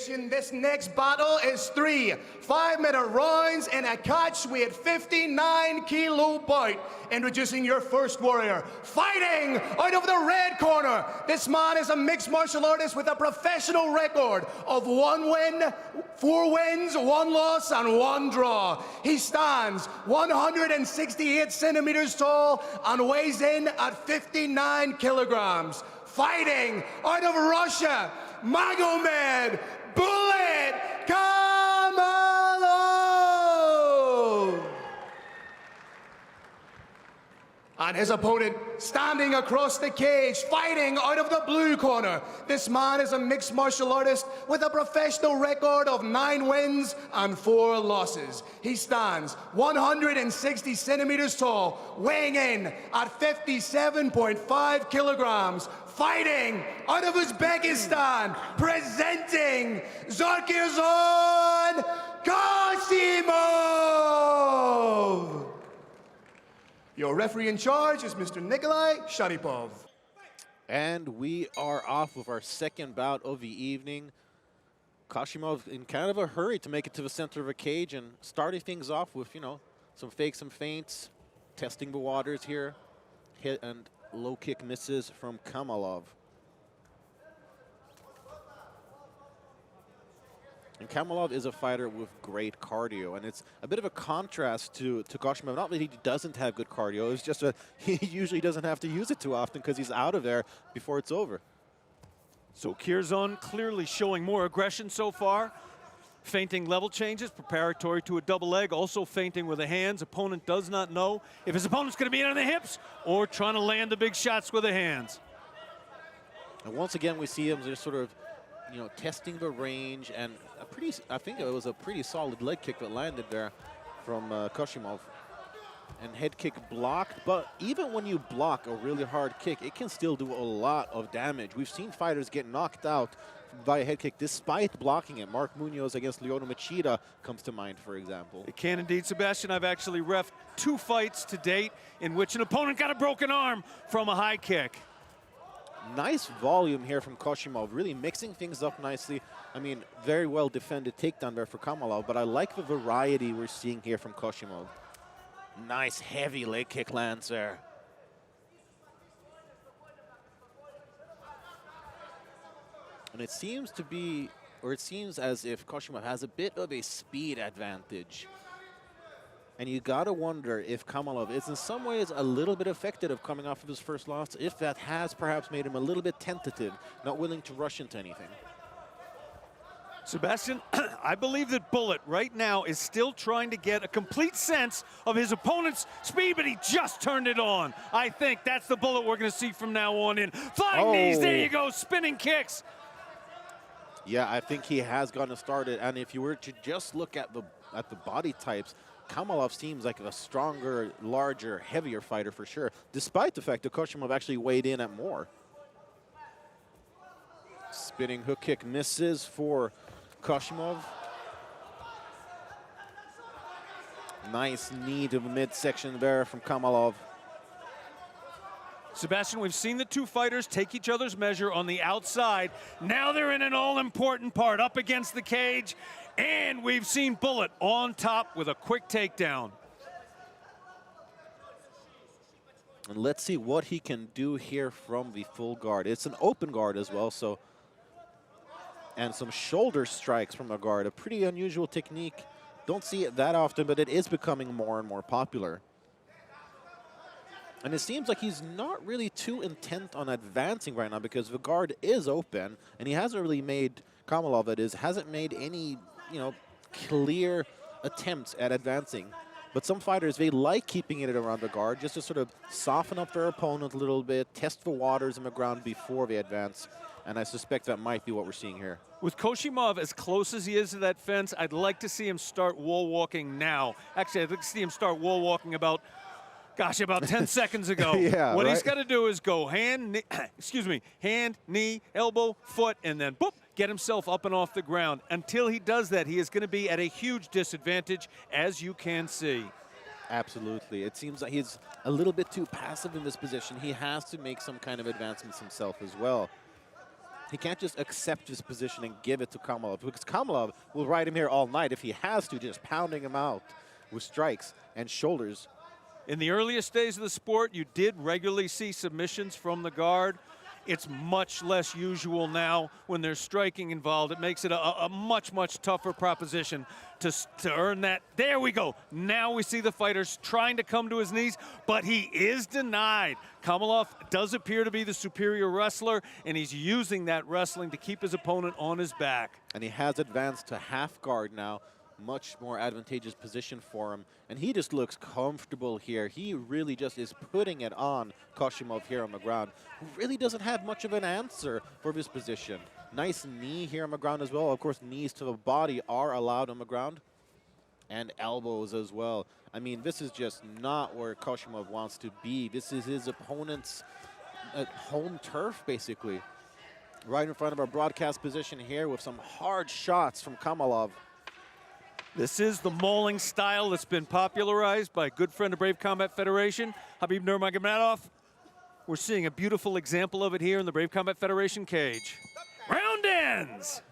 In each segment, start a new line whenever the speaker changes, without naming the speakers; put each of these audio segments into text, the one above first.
nation. This next battle is 3 5-minute rounds in a catch weight 59 kilo bout. Introducing your first warrior, fighting out of the red corner. This man is a mixed martial artist with a professional record of 1 win, 4 wins, 1 loss, and 1 draw. He stands 168 centimeters tall and weighs in at 59 kilograms. Fighting out of Russia, Magomed "Bullet" Kamalov. And his opponent standing across the cage, fighting out of the blue corner. This man is a mixed martial artist with a professional record of 9 wins and 4 losses. He stands 160 centimeters tall, weighing in at 57.5 kilograms. Fighting out of Uzbekistan, presenting Zokirjon Khoshimov. Your referee in charge is Mr. Nikolai Sharipov.
And we are off with our second bout of the evening. Khoshimov in kind of a hurry to make it to the center of a cage and starting things off with, you know, some fakes, some feints, testing the waters here. Hit and low kick misses from Kamalov. And Kamalov is a fighter with great cardio, and it's a bit of a contrast to Khoshimov. Not that he doesn't have good cardio, it's just that he usually doesn't have to use it too often because he's out of there before it's over.
So Zokirjon clearly showing more aggression so far. Feinting level changes, preparatory to a double leg, also feinting with the hands. Opponent does not know if his opponent's going to be in on the hips or trying to land the big shots with the hands.
And once again, we see him just sort of, you know, testing the range, and a pretty, I think it was a pretty solid leg kick that landed there from Khoshimov. And head kick blocked, but even when you block a really hard kick, it can still do a lot of damage. We've seen fighters get knocked out by a head kick despite blocking it. Mark Munoz against Lyoto Machida comes to mind, for example.
It can indeed, Sebastian. I've actually reffed 2 fights to date in which an opponent got a broken arm from a high kick.
Nice volume here from Khoshimov, really mixing things up nicely. I mean, very well defended takedown there for Kamalov, but I like the variety we're seeing here from Khoshimov. Nice heavy leg kick lands there. And it seems to be, or it seems as if Khoshimov has a bit of a speed advantage. And you gotta wonder if Kamalov is in some ways a little bit affected of coming off of his first loss, if that has perhaps made him a little bit tentative, not willing to rush into anything.
Sebastian, I believe that Bullet right now is still trying to get a complete sense of his opponent's speed, but he just turned it on. I think that's the Bullet we're gonna see from now on in. Flying knees, there you go, spinning kicks.
Yeah, I think he has gotten started, and if you were to just look at the body types, Kamalov seems like a stronger, larger, heavier fighter for sure, despite the fact that Khoshimov actually weighed in at more. Spinning hook kick misses for Khoshimov. Nice knee to the midsection there from Kamalov.
Sebastian, we've seen the 2 fighters take each other's measure on the outside. Now they're in an all-important part, up against the cage, and we've seen Bullet on top with a quick takedown.
And let's see what he can do here from the full guard. It's an open guard as well, so. And some shoulder strikes from a guard, a pretty unusual technique. Don't see it that often, but it is becoming more and more popular. And it seems like he's not really too intent on advancing right now because the guard is open, and he hasn't really made, Kamalov that is, hasn't made any, you know, clear attempts at advancing. But some fighters, they like keeping it around the guard just to sort of soften up their opponent a little bit, test the waters in the ground before they advance. And I suspect that might be what we're seeing here.
With Khoshimov as close as he is to that fence, I'd like to see him start wall walking now. Actually, I'd like to see him start wall walking about 10 seconds ago.
Yeah,
what
right?
he's got to do is go hand, knee, elbow, foot, and then boop, get himself up and off the ground. Until he does that, he is going to be at a huge disadvantage, as you can see.
Absolutely. It seems like he's a little bit too passive in this position. He has to make some kind of advancements himself as well. he can't just accept his position and give it to Kamalov, because Kamalov will ride him here all night if he has to, just pounding him out with strikes and shoulders.
In the earliest days of the sport, you did regularly see submissions from the guard. It's much less usual now when there's striking involved. It makes it a much, much tougher proposition to earn that. There we go. Now we see the fighters trying to come to his knees, but he is denied. Kamalov does appear to be the superior wrestler, and he's using that wrestling to keep his opponent on his back.
And he has advanced to half guard now. Much more advantageous position for him, and he just looks comfortable here. He really just is putting it on Khoshimov here on the ground, who really doesn't have much of an answer for his position. Nice knee here on the ground as well. Of course, knees to the body are allowed on the ground, and elbows as well. I mean, this is just not where Khoshimov wants to be. This is his opponent's home turf, basically. Right in front of our broadcast position here with some hard shots from Kamalov.
This is the mauling style that's been popularized by a good friend of Brave Combat Federation, Khabib Nurmagomedov. We're seeing a beautiful example of it here in the Brave Combat Federation cage. Round ends!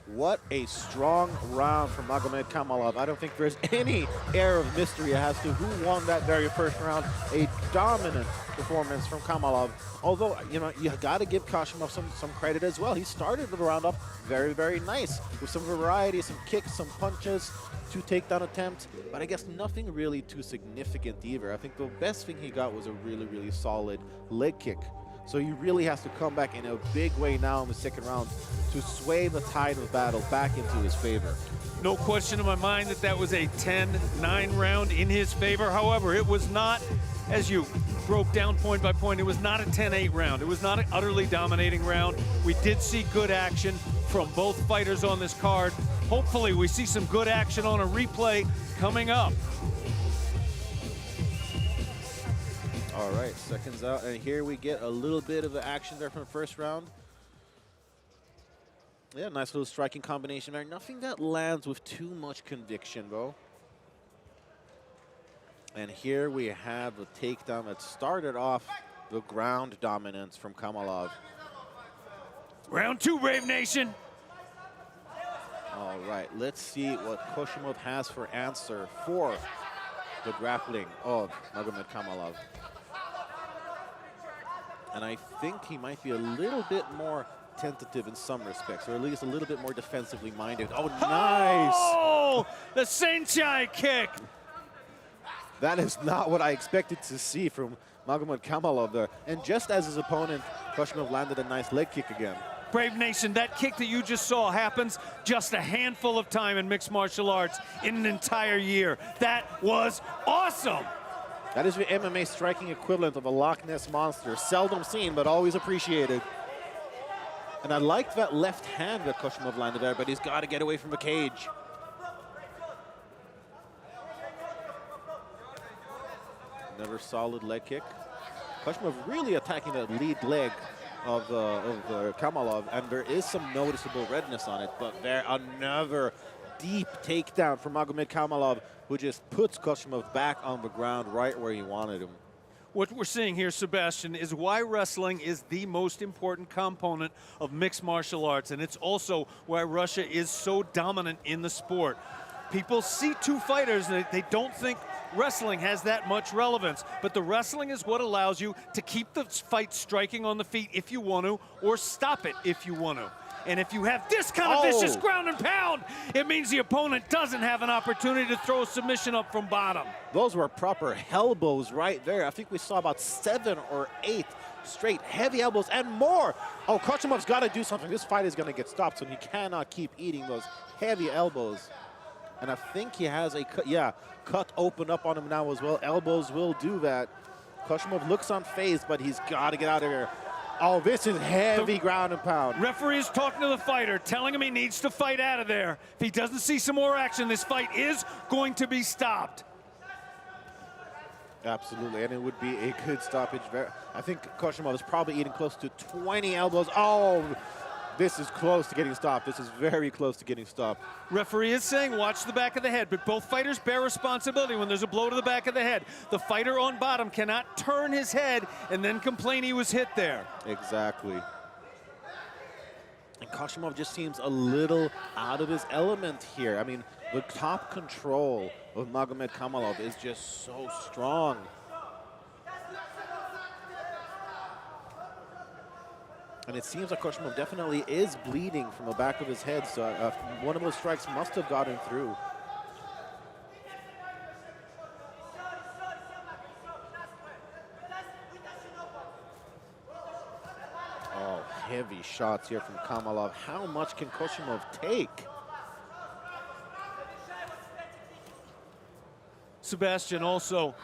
What a strong round from Magomed Kamalov. I don't think there's any air of mystery as to who won that very first round. A dominant performance from Kamalov. Although, you know, you got to give Khoshimov some credit as well. He started the round off very, very nice with some variety, some kicks, some punches, 2 takedown attempts, but I guess nothing really too significant either. I think the best thing he got was a really, really solid leg kick. So he really has to come back in a big way now in the second round to sway the tide of battle back into his favor.
No question in my mind that that was a 10-9 round in his favor. However, it was not, as you broke down point by point, it was not a 10-8 round. It was not an utterly dominating round. We did see good action from both fighters on this card. Hopefully we see some good action on a replay coming up.
All right, seconds out, and here we get a little bit of the action there from the first round. Yeah, nice little striking combination there. Nothing that lands with too much conviction, though. And here we have a takedown that started off the ground dominance from Kamalov.
Round 2, Brave Nation.
All right, let's see what Khoshimov has for answer for the grappling of Magomed Kamalov. And I think he might be a little bit more tentative in some respects, or at least a little bit more defensively minded. Oh, nice!
Oh, the Senchai kick!
That is not what I expected to see from Magomed Kamalov there. And just as his opponent, Khoshimov landed a nice leg kick again.
Brave Nation, that kick that you just saw happens just a handful of time in mixed martial arts in an entire year. That was awesome!
That is the MMA striking equivalent of a Loch Ness monster. Seldom seen, but always appreciated. And I like that left hand that Khoshimov landed there, but he's got to get away from the cage. Another solid leg kick. Khoshimov really attacking that lead leg of Kamalov, and there is some noticeable redness on it, but there another deep takedown from Magomed Kamalov, who just puts Khoshimov back on the ground right where he wanted him.
What we're seeing here, Sebastian, is why wrestling is the most important component of mixed martial arts, and it's also why Russia is so dominant in the sport. People see 2 fighters and they don't think wrestling has that much relevance, but the wrestling is what allows you to keep the fight striking on the feet if you want to, or stop it if you want to. And if you have this kind of vicious ground and pound, it means the opponent doesn't have an opportunity to throw a submission up from bottom.
Those were proper elbows right there. I think we saw about 7 or 8 straight heavy elbows and more. Oh, Khoshimov's got to do something. This fight is going to get stopped, so he cannot keep eating those heavy elbows. And I think he has a cut open up on him now as well. Elbows will do that. Khoshimov looks unfazed, but he's got to get out of here. Oh, this is heavy ground and pound.
Referee is talking to the fighter, telling him he needs to fight out of there. If he doesn't see some more action, this fight is going to be stopped.
Absolutely, and it would be a good stoppage. I think Khoshimov is probably eating close to 20 elbows. Oh, this is close to getting stopped. This is very close to getting stopped.
Referee is saying watch the back of the head, but both fighters bear responsibility when there's a blow to the back of the head. The fighter on bottom cannot turn his head and then complain he was hit there.
Exactly. Khoshimov just seems a little out of his element here. I mean, the top control of Magomed Kamalov is just so strong. And it seems like Khoshimov definitely is bleeding from the back of his head, so one of those strikes must have gotten through. Oh, heavy shots here from Kamalov. How much can Khoshimov take?
Sebastian, also,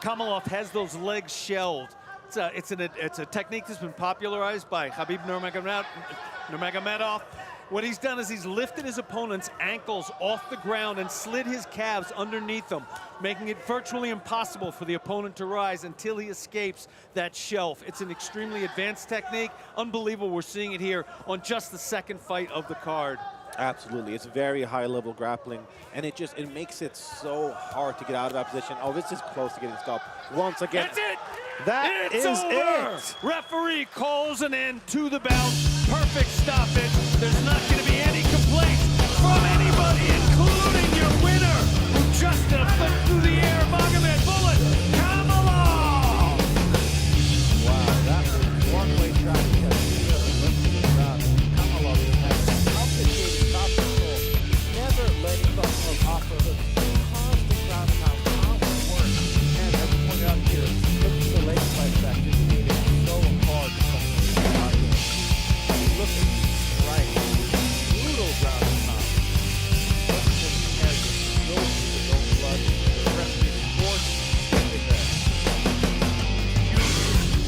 Kamalov has those legs shelved. It's a technique that's been popularized by Khabib Nurmagomedov. What he's done is he's lifted his opponent's ankles off the ground and slid his calves underneath them, making it virtually impossible for the opponent to rise until he escapes that shelf. It's an extremely advanced technique. Unbelievable we're seeing it here on just the second fight of the card.
Absolutely, it's very high-level grappling, and it makes it so hard to get out of that position. Oh, this is close to getting stopped once again.
That's it!
It's over.
It! Referee calls an end to the bout. Perfect stoppage. There's not going to be any complaints from anybody, including your winner, who just did a flip through the air. Magomed Bullet Kamalov!
Wow, that was one-way traffic. Kamalov has complicated top control, never letting Khoshimov off of it. Constant ground and pound, constant work. And as we pointed out here, look at the leg slice back. This made it so hard to come to the body. Look at right. Brutal ground and pound. Khoshimov has no his own blood. The referee forced something there.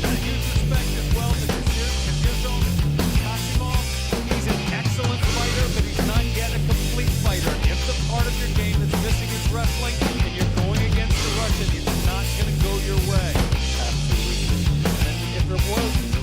Huge respect as well to Zokirjon Khoshimov. He's an excellent fighter, but he's not yet a complete fighter. If the part of your game that's missing is wrestling and you're going against the Russian, it's not going to go your way.
Absolutely. And if there was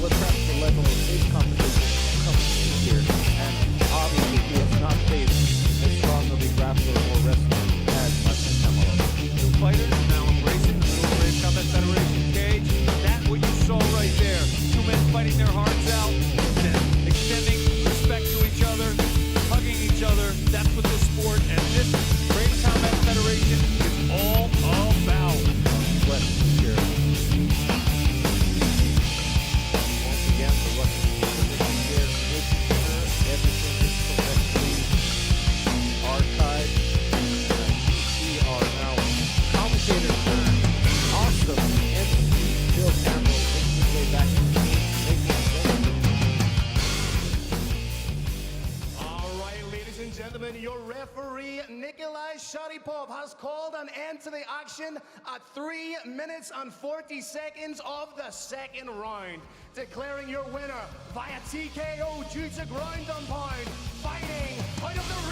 perhaps the level of his competition comes here, and obviously he has not faced a strong of a grappler or wrestler as much as Kamalov.
Two fighters now embracing the Middle Brave Combat Federation cage. That what you saw right there. Two men fighting their hearts out, extending respect to each other, hugging each other. That's what this sport and this Brave Combat Federation is all about.
West here. Once again, the Russian position here, making sure everything is correctly archived. We are now commentators. Awesome. MC Bill Campbell making his way back to the game, making it
All right, ladies and gentlemen, your referee, Nikolai Sharipov, has called an end to the action at 3 minutes and 40 seconds of the second round, declaring your winner via TKO due to ground and pound, fighting out of the